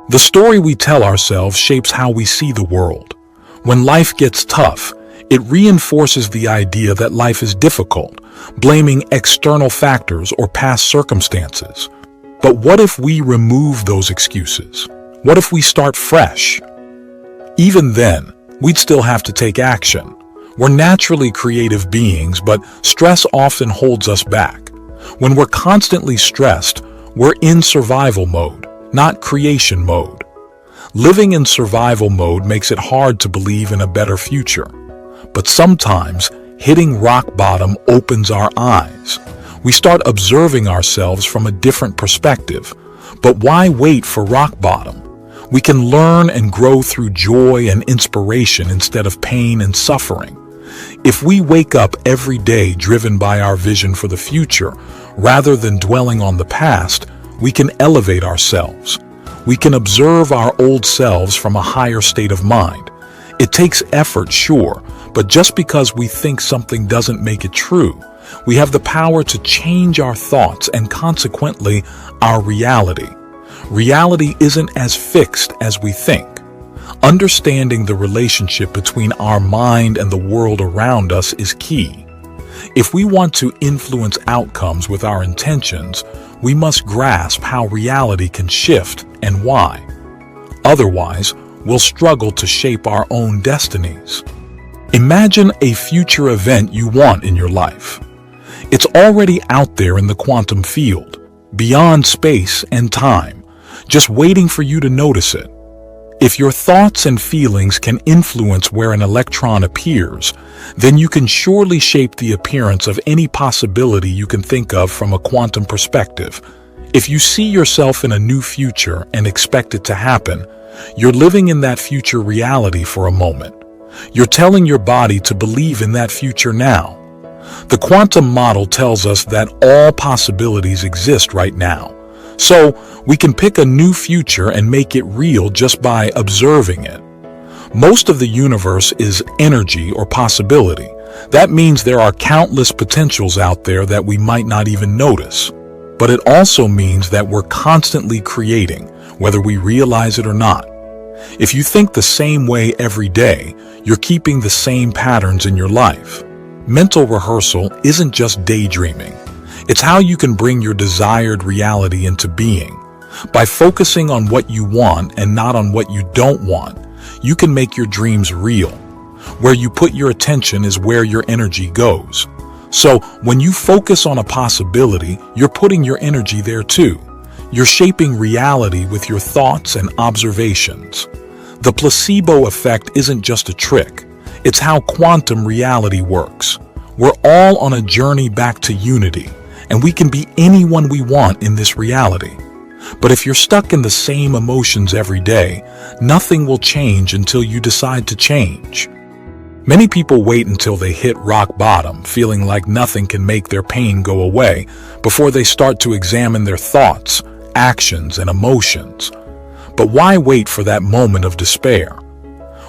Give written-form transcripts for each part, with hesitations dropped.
The story we tell ourselves shapes how we see the world. When life gets tough, it reinforces the idea that life is difficult, blaming external factors or past circumstances. But what if we remove those excuses? What if we start fresh? Even then, we'd still have to take action. We're naturally creative beings, but stress often holds us back. When we're constantly stressed, we're in survival mode, not creation mode. Living in survival mode makes it hard to believe in a better future. But sometimes, hitting rock bottom opens our eyes. We start observing ourselves from a different perspective. But why wait for rock bottom? We can learn and grow through joy and inspiration instead of pain and suffering. If we wake up every day driven by our vision for the future, rather than dwelling on the past, we can elevate ourselves. We can observe our old selves from a higher state of mind. It takes effort, sure, but just because we think something doesn't make it true, we have the power to change our thoughts and consequently our reality. Reality isn't as fixed as we think. Understanding the relationship between our mind and the world around us is key. If we want to influence outcomes with our intentions, we must grasp how reality can shift and why. Otherwise, we'll struggle to shape our own destinies. Imagine a future event you want in your life. It's already out there in the quantum field, beyond space and time, just waiting for you to notice it. If your thoughts and feelings can influence where an electron appears, then you can surely shape the appearance of any possibility you can think of from a quantum perspective. If you see yourself in a new future and expect it to happen, you're living in that future reality for a moment. You're telling your body to believe in that future now. The quantum model tells us that all possibilities exist right now. So, we can pick a new future and make it real just by observing it. Most of the universe is energy or possibility. That means there are countless potentials out there that we might not even notice. But it also means that we're constantly creating, whether we realize it or not. If you think the same way every day, you're keeping the same patterns in your life. Mental rehearsal isn't just daydreaming. It's how you can bring your desired reality into being. By focusing on what you want and not on what you don't want, you can make your dreams real. Where you put your attention is where your energy goes. So, when you focus on a possibility, you're putting your energy there too. You're shaping reality with your thoughts and observations. The placebo effect isn't just a trick. It's how quantum reality works. We're all on a journey back to unity, and we can be anyone we want in this reality. But if you're stuck in the same emotions every day, nothing will change until you decide to change. Many people wait until they hit rock bottom, feeling like nothing can make their pain go away, before they start to examine their thoughts, actions, and emotions. But why wait for that moment of despair?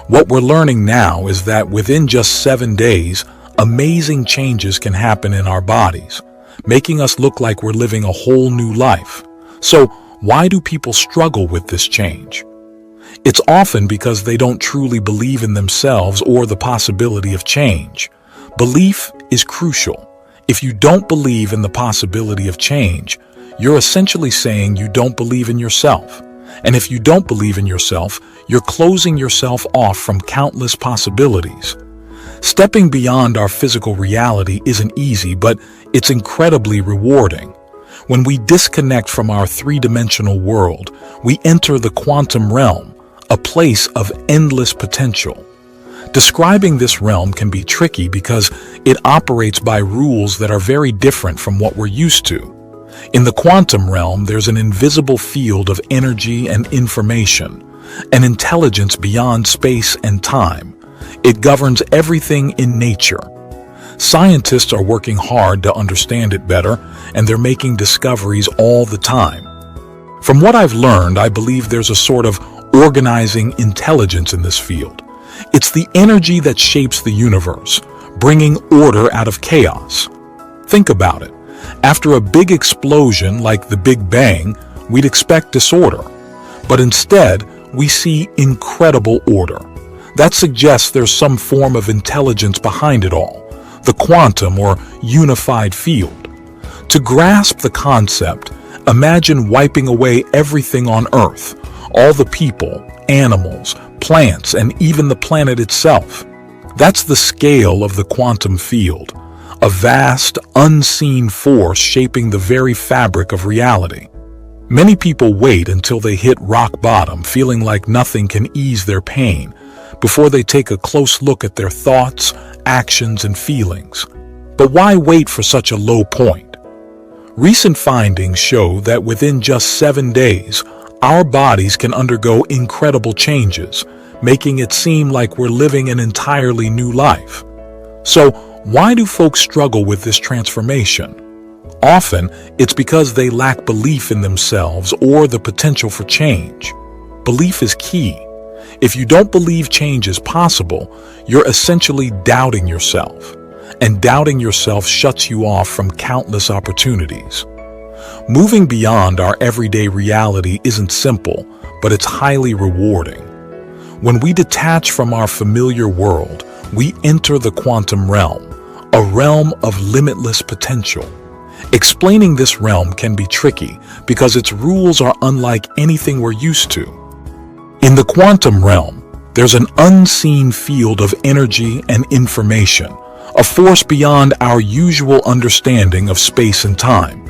What we're learning now is that within just 7 days, amazing changes can happen in our bodies, making us look like we're living a whole new life. So, why do people struggle with this change? It's often because they don't truly believe in themselves or the possibility of change. Belief is crucial. If you don't believe in the possibility of change, you're essentially saying you don't believe in yourself. And if you don't believe in yourself, you're closing yourself off from countless possibilities. Stepping beyond our physical reality isn't easy, but it's incredibly rewarding. When we disconnect from our three-dimensional world, we enter the quantum realm, a place of endless potential. Describing this realm can be tricky because it operates by rules that are very different from what we're used to. In the quantum realm, there's an invisible field of energy and information, an intelligence beyond space and time. It governs everything in nature. Scientists are working hard to understand it better, and they're making discoveries all the time. From what I've learned, I believe there's a sort of organizing intelligence in this field. It's the energy that shapes the universe, bringing order out of chaos. Think about it. After a big explosion like the Big Bang, we'd expect disorder. But instead, we see incredible order. That suggests there's some form of intelligence behind it all, the quantum or unified field. To grasp the concept, imagine wiping away everything on Earth, all the people, animals, plants, and even the planet itself. That's the scale of the quantum field, a vast, unseen force shaping the very fabric of reality. Many people wait until they hit rock bottom, feeling like nothing can ease their pain, before they take a close look at their thoughts, actions, and feelings. But why wait for such a low point? Recent findings show that within just 7 days, our bodies can undergo incredible changes, making it seem like we're living an entirely new life. So, why do folks struggle with this transformation? Often, it's because they lack belief in themselves or the potential for change. Belief is key. If you don't believe change is possible, you're essentially doubting yourself. And doubting yourself shuts you off from countless opportunities. Moving beyond our everyday reality isn't simple, but it's highly rewarding. When we detach from our familiar world, we enter the quantum realm, a realm of limitless potential. Explaining this realm can be tricky because its rules are unlike anything we're used to. In the quantum realm, there's an unseen field of energy and information, a force beyond our usual understanding of space and time.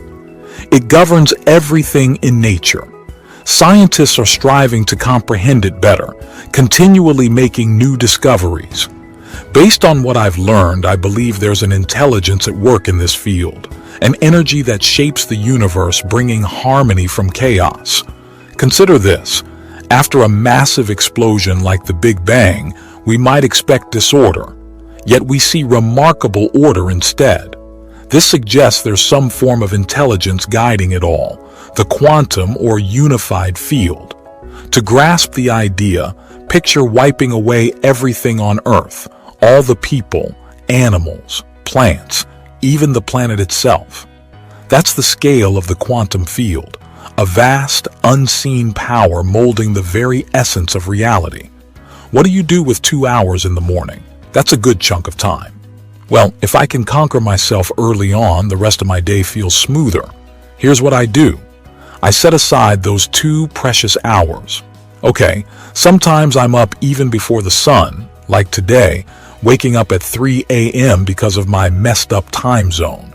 It governs everything in nature. Scientists are striving to comprehend it better, continually making new discoveries. Based on what I've learned, I believe there's an intelligence at work in this field, an energy that shapes the universe, bringing harmony from chaos. Consider this. After a massive explosion like the Big Bang, we might expect disorder, yet we see remarkable order instead. This suggests there's some form of intelligence guiding it all, the quantum or unified field. To grasp the idea, picture wiping away everything on Earth, all the people, animals, plants, even the planet itself. That's the scale of the quantum field, a vast, unseen power molding the very essence of reality. What do you do with 2 hours in the morning? That's a good chunk of time. Well, if I can conquer myself early on, the rest of my day feels smoother. Here's what I do. I set aside those 2 precious hours. Okay, sometimes I'm up even before the sun, like today, waking up at 3 a.m. because of my messed up time zone.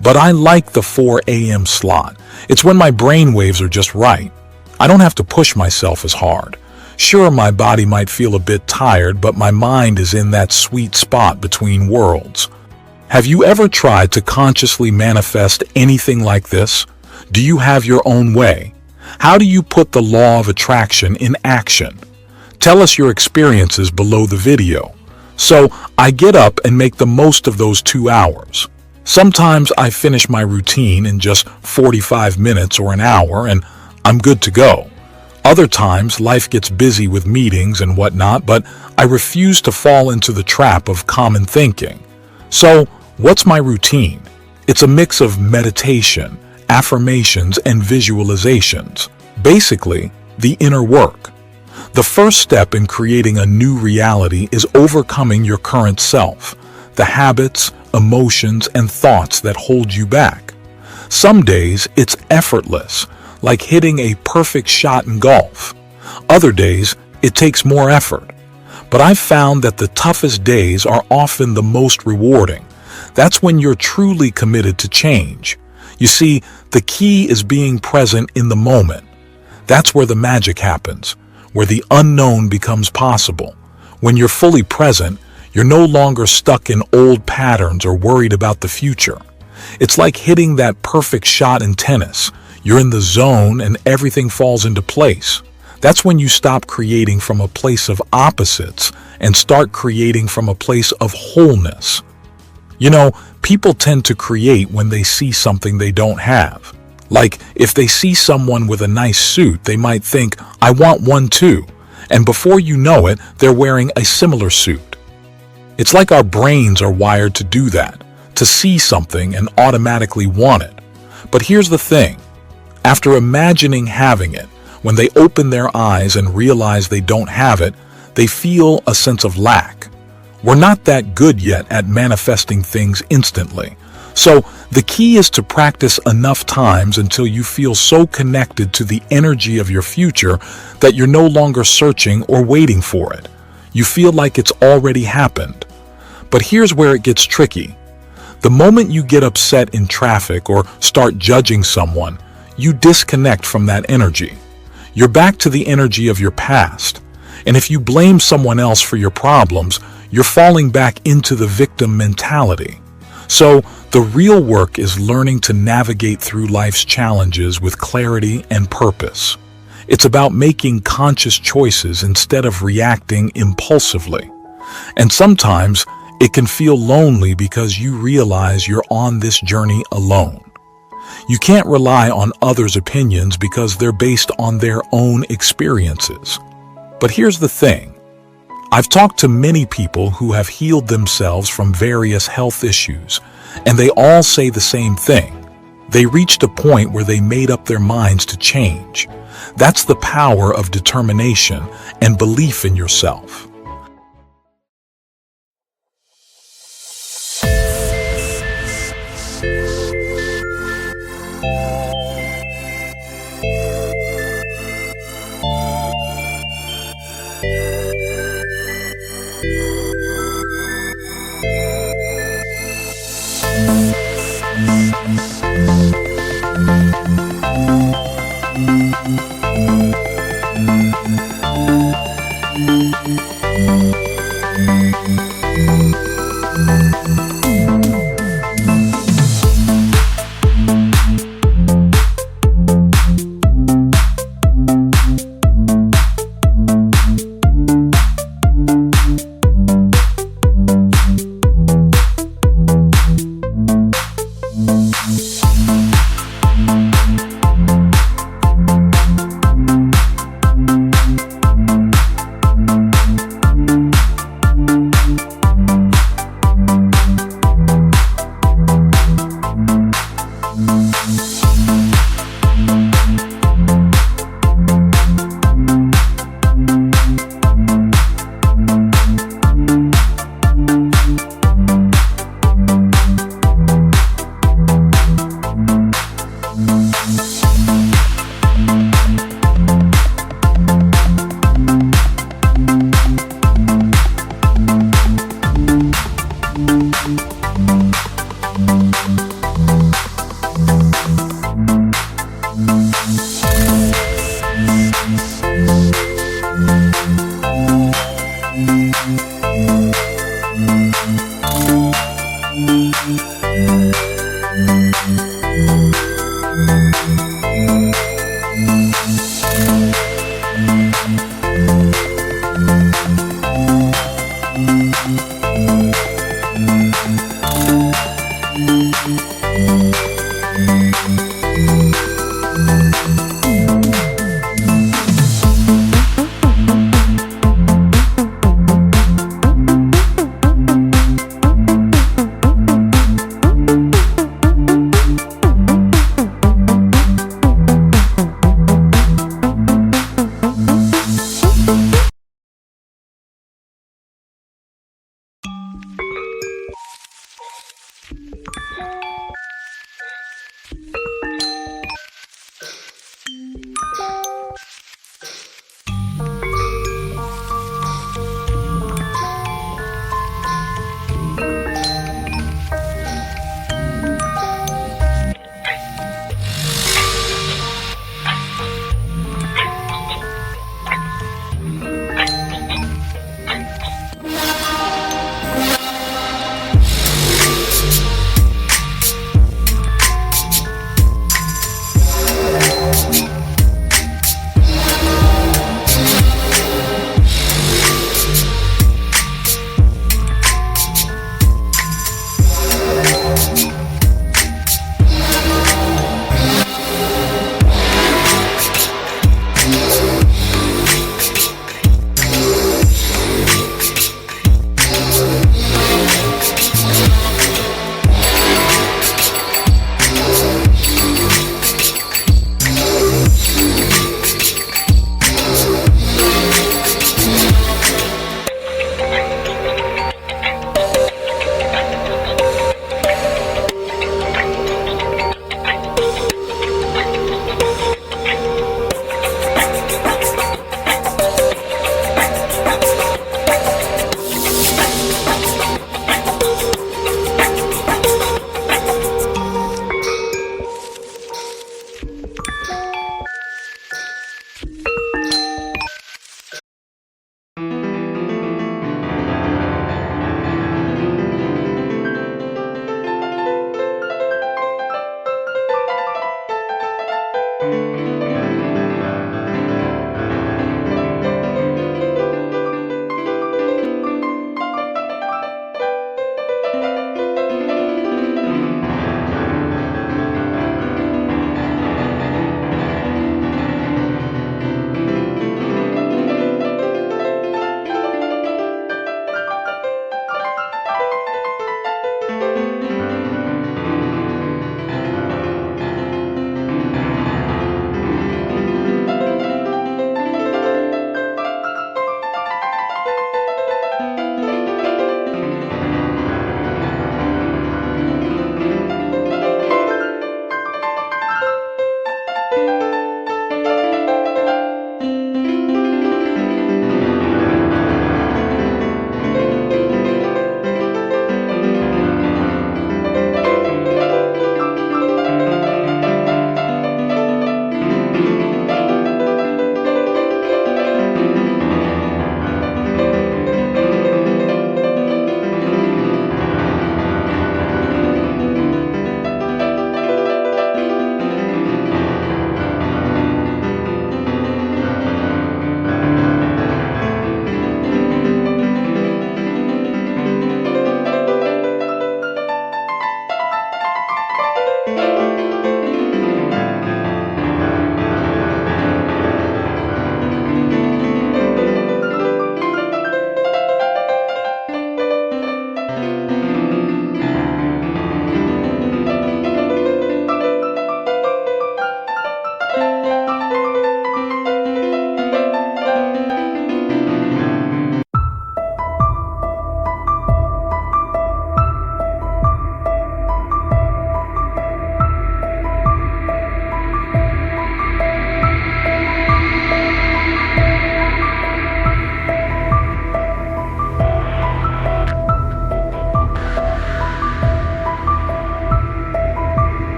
But I like the 4 a.m. slot. It's when my brain waves are just right. I don't have to push myself as hard. Sure, my body might feel a bit tired, but my mind is in that sweet spot between worlds. Have you ever tried to consciously manifest anything like this? Do you have your own way? How do you put the law of attraction in action? Tell us your experiences below the video. So, I get up and make the most of those 2 hours. Sometimes I finish my routine in just 45 minutes or an hour and I'm good to go. Other times, life gets busy with meetings and whatnot, but I refuse to fall into the trap of common thinking. So, what's my routine? It's a mix of meditation, affirmations, and visualizations. Basically, the inner work. The first step in creating a new reality is overcoming your current self, the habits, emotions, and thoughts that hold you back. Some days, it's effortless, like hitting a perfect shot in golf. Other days, it takes more effort. But I've found that the toughest days are often the most rewarding. That's when you're truly committed to change. You see, the key is being present in the moment. That's where the magic happens, where the unknown becomes possible. When you're fully present, you're no longer stuck in old patterns or worried about the future. It's like hitting that perfect shot in tennis. You're in the zone and everything falls into place. That's when you stop creating from a place of opposites and start creating from a place of wholeness. You know, people tend to create when they see something they don't have. Like, if they see someone with a nice suit, they might think, I want one too. And before you know it, they're wearing a similar suit. It's like our brains are wired to do that, to see something and automatically want it. But here's the thing. After imagining having it, When they open their eyes and realize they don't have it, they feel a sense of lack. We're not that good yet at manifesting things instantly. So the key is to practice enough times until you feel so connected to the energy of your future that you're no longer searching or waiting for it. You feel like it's already happened. But here's where it gets tricky. The moment you get upset in traffic or start judging someone, you disconnect from that energy. You're back to the energy of your past. And if you blame someone else for your problems, you're falling back into the victim mentality. So the real work is learning to navigate through life's challenges with clarity and purpose. It's about making conscious choices instead of reacting impulsively. And sometimes it can feel lonely because you realize you're on this journey alone. You can't rely on others' opinions because they're based on their own experiences. But here's the thing. I've talked to many people who have healed themselves from various health issues, and they all say the same thing. They reached a point where they made up their minds to change. That's the power of determination and belief in yourself.